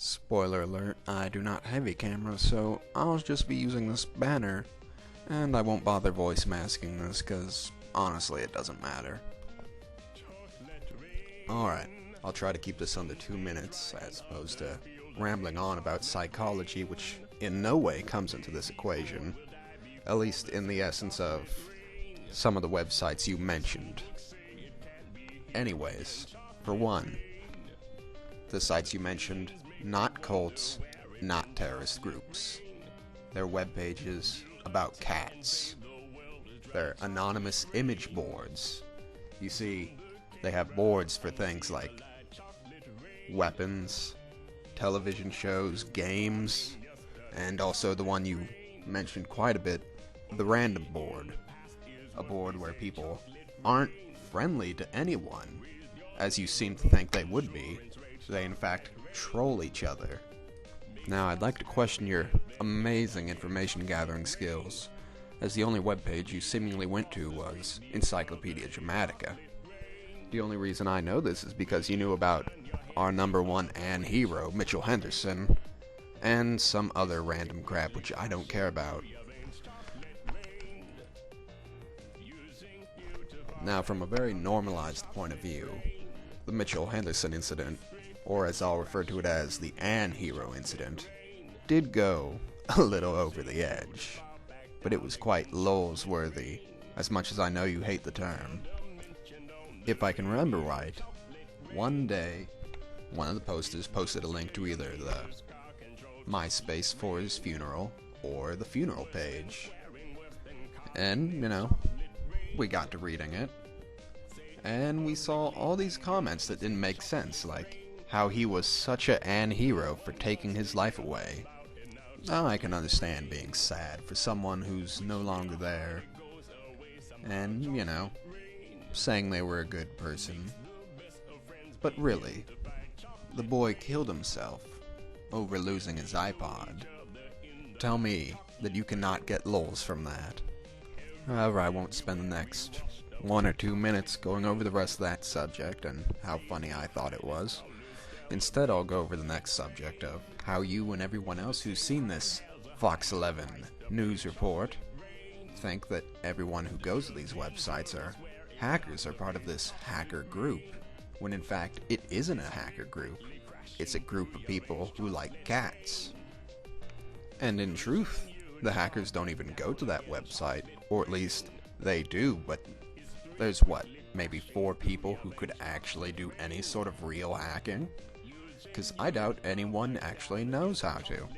Spoiler alert, I do not have a camera, so I'll just be using this banner, and I won't bother voice masking this, cause honestly it doesn't matter. Alright, I'll try to keep this under 2 minutes, as opposed to rambling on about psychology, which in no way comes into this equation, at least in the essence of some of the websites you mentioned. Anyways, for one, the sites you mentioned, not cults, not terrorist groups. They're web pages about cats. They're anonymous image boards. You see, they have boards for things like weapons, television shows, games, and also the one you mentioned quite a bit, the random board. A board where people aren't friendly to anyone, as you seem to think they would be. They in fact troll each other. Now I'd like to question your amazing information gathering skills, as the only webpage you seemingly went to was Encyclopedia Dramatica. The only reason I know this is because you knew about our number one and hero, Mitchell Henderson, and some other random crap which I don't care about. Now, from a very normalized point of view, the Mitchell Henderson incident, or as I'll refer to it as the Ann Hero incident, did go a little over the edge, but it was quite lols worthy, as much as I know you hate the term. If I can remember right, one day, one of the posters posted a link to either the MySpace for his funeral, or the funeral page. And, we got to reading it, and we saw all these comments that didn't make sense, like how he was such a Ann hero for taking his life away. Now I can understand being sad for someone who's no longer there, and, saying they were a good person. But really, the boy killed himself over losing his iPod. Tell me that you cannot get lols from that. However, I won't spend the next 1 or 2 minutes going over the rest of that subject and how funny I thought it was. Instead, I'll go over the next subject of how you and everyone else who's seen this Fox 11 news report think that everyone who goes to these websites are hackers, are part of this hacker group, when in fact it isn't a hacker group. It's a group of people who like cats. And in truth, the hackers don't even go to that website, or at least they do, but there's maybe 4 people who could actually do any sort of real hacking? Because I doubt anyone actually knows how to.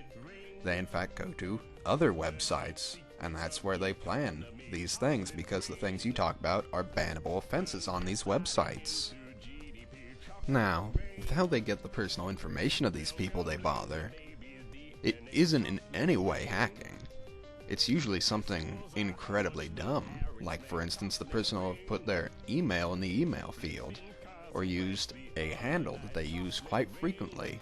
They in fact go to other websites, and that's where they plan these things, because the things you talk about are bannable offenses on these websites. Now, with how they get the personal information of these people they bother, it isn't in any way hacking. It's usually something incredibly dumb, like for instance the person will have put their email in the email field, or used a handle that they use quite frequently.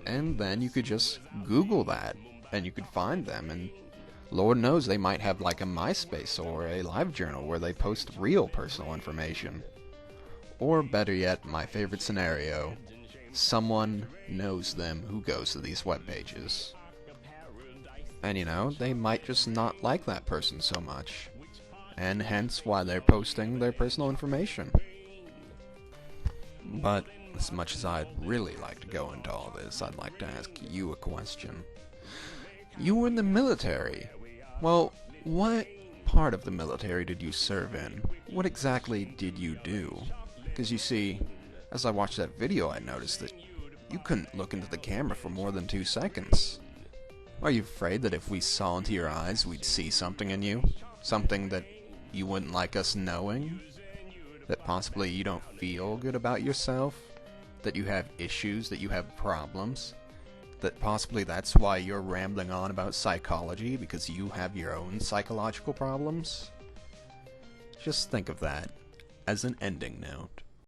And then you could just Google that, and you could find them, and Lord knows they might have like a MySpace or a LiveJournal where they post real personal information. Or better yet, my favorite scenario, someone knows them who goes to these web pages. And they might just not like that person so much, and hence why they're posting their personal information. But as much as I'd really like to go into all this, I'd like to ask you a question. You were in the military. Well, what part of the military did you serve in? What exactly did you do? Because you see, as I watched that video, I noticed that you couldn't look into the camera for more than 2 seconds. Are you afraid that if we saw into your eyes, we'd see something in you? Something that you wouldn't like us knowing? That possibly you don't feel good about yourself? That you have issues, that you have problems? That possibly that's why you're rambling on about psychology, because you have your own psychological problems? Just think of that as an ending note.